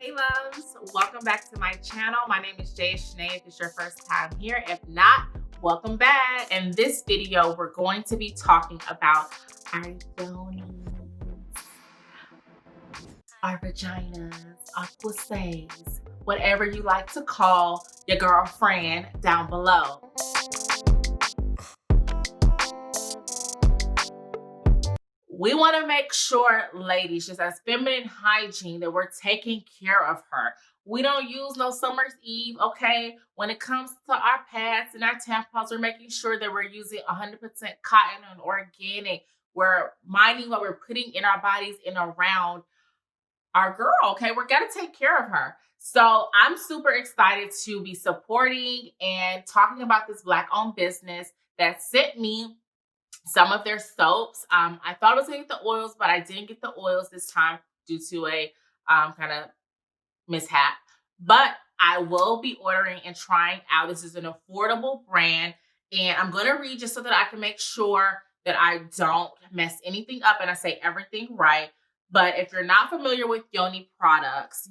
Hey loves, welcome back to my channel. My name is Shaneé. If it's your first time here, if not, welcome back. In this video, we're going to be talking about our yonis, our vaginas, our pussies, whatever you like to call your girlfriend down below. We want to make sure, ladies, just as feminine hygiene, that we're taking care of her. We don't use no summer's eve, okay? When it comes to our pads and our tampons, we're making sure that we're using 100% cotton and organic. We're minding what we're putting in our bodies and around our girl, okay? We're gonna take care of her. So I'm super excited to be supporting and talking about this Black-owned business that sent me some of their soaps. I thought I was gonna get the oils, but I didn't get the oils this time due to a kind of mishap. But I will be ordering and trying out. This is an affordable brand, and I'm gonna read just so that I can make sure that I don't mess anything up and I say everything right. But if you're not familiar with Yoni products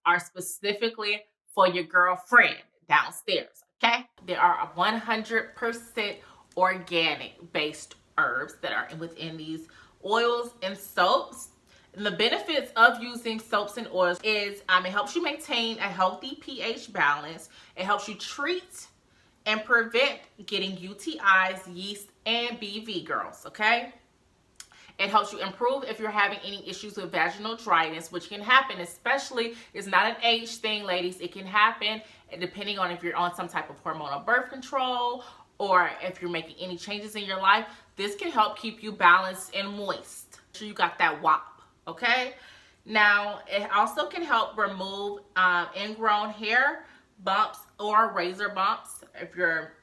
are specifically for your girlfriend downstairs, okay? They are 100% organic based herbs that are within these oils and soaps. And the benefits of using soaps and oils is it helps you maintain a healthy pH balance. It helps you treat and prevent getting UTIs, yeast, and BV, girls, okay? It helps you improve if you're having any issues with vaginal dryness, which can happen, especially, it's not an age thing, ladies. It can happen depending on if you're on some type of hormonal birth control or if you're making any changes in your life. This can help keep you balanced and moist. Make sure you got that WAP, okay? Now, it also can help remove ingrown hair, bumps, or razor bumps if you're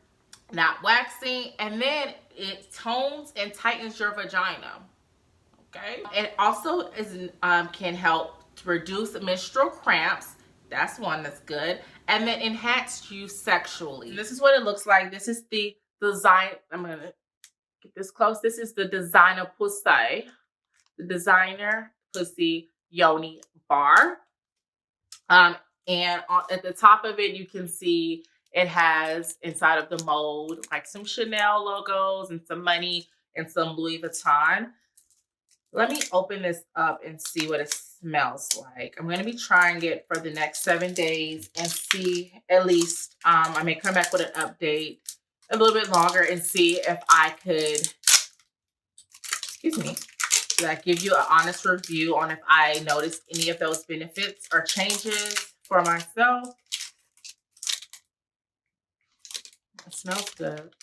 not waxing. And then it tones and tightens your vagina. Okay. It also is can help to reduce menstrual cramps. That's one that's good. And then enhance you sexually. And this is what it looks like. This is the design. I'm gonna get this close. This is the designer pussy. The designer pussy yoni bar. And at the top of it, you can see it has inside of the mold like some Chanel logos and some money and some Louis Vuitton. Let me open this up and see what it smells like. I'm going to be trying it for the next 7 days and see, at least, I may come back with an update a little bit longer and see if I could, like give you an honest review on if I noticed any of those benefits or changes for myself. It smells good.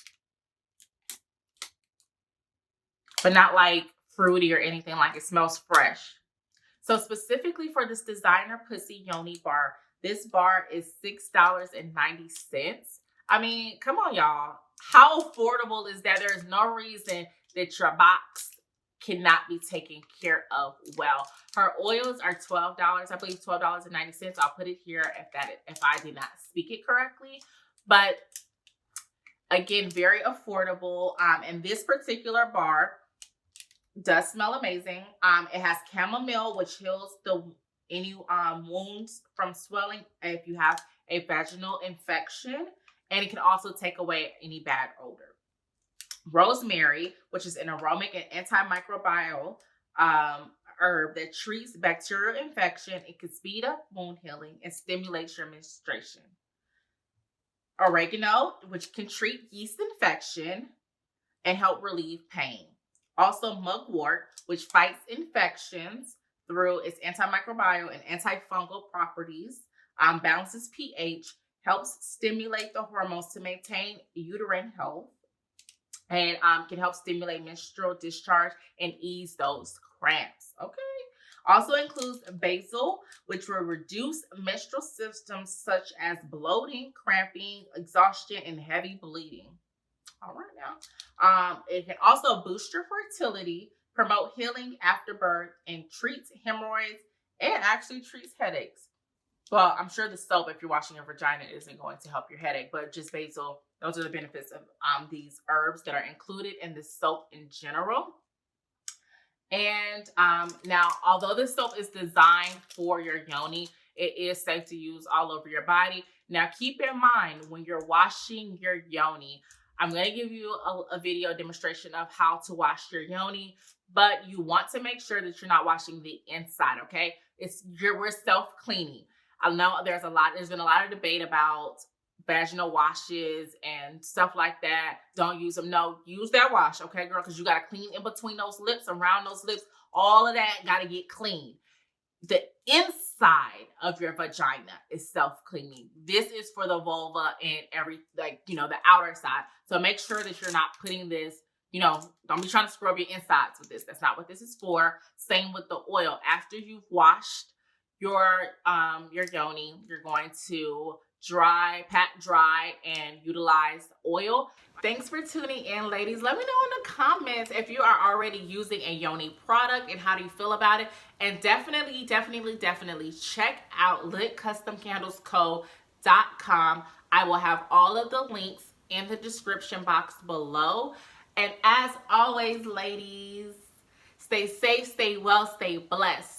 But not like fruity or anything, like it smells fresh. So specifically for this designer pussy yoni bar, this bar is $6.90. I mean, come on, y'all. How affordable is that? There is no reason that your box cannot be taken care of well. Her oils are $12, I believe $12.90. I'll put it here if I did not speak it correctly. But again, very affordable. And this particular bar does smell amazing. It has chamomile, which heals any wounds from swelling if you have a vaginal infection, and it can also take away any bad odor. Rosemary, which is an aromatic and antimicrobial herb that treats bacterial infection. It can speed up wound healing and stimulate your menstruation. Oregano, which can treat yeast infection and help relieve pain. Also, mugwort, which fights infections through its antimicrobial and antifungal properties, balances pH, helps stimulate the hormones to maintain uterine health, and can help stimulate menstrual discharge and ease those cramps. Okay. Also includes basil, which will reduce menstrual symptoms such as bloating, cramping, exhaustion, and heavy bleeding. All right now. It can also boost your fertility, promote healing after birth, and treats hemorrhoids, and actually treats headaches. Well, I'm sure the soap, if you're washing your vagina, isn't going to help your headache, but just basil, those are the benefits of these herbs that are included in this soap in general. And now, although this soap is designed for your yoni, it is safe to use all over your body. Now, keep in mind when you're washing your yoni, I'm going to give you a video demonstration of how to wash your yoni, but you want to make sure that you're not washing the inside, okay? We're self-cleaning. I know there's been a lot of debate about vaginal washes and stuff like that. Don't use them. No, use that wash, okay, girl? Because you got to clean in between those lips, around those lips. All of that got to get clean. The inside of your vagina is self-cleaning. This is for the vulva and the outer side. So make sure that you're not putting this, don't be trying to scrub your insides with this. That's not what this is for. Same with the oil. After you've washed your yoni, you're going to pat dry, and utilize oil. Thanks for tuning in, ladies. Let me know in the comments if you are already using a yoni product and how do you feel about it. And definitely check out Litcustomcandlesco.com. I will have all of the links in the description box below. And as always, ladies, stay safe, stay well, stay blessed.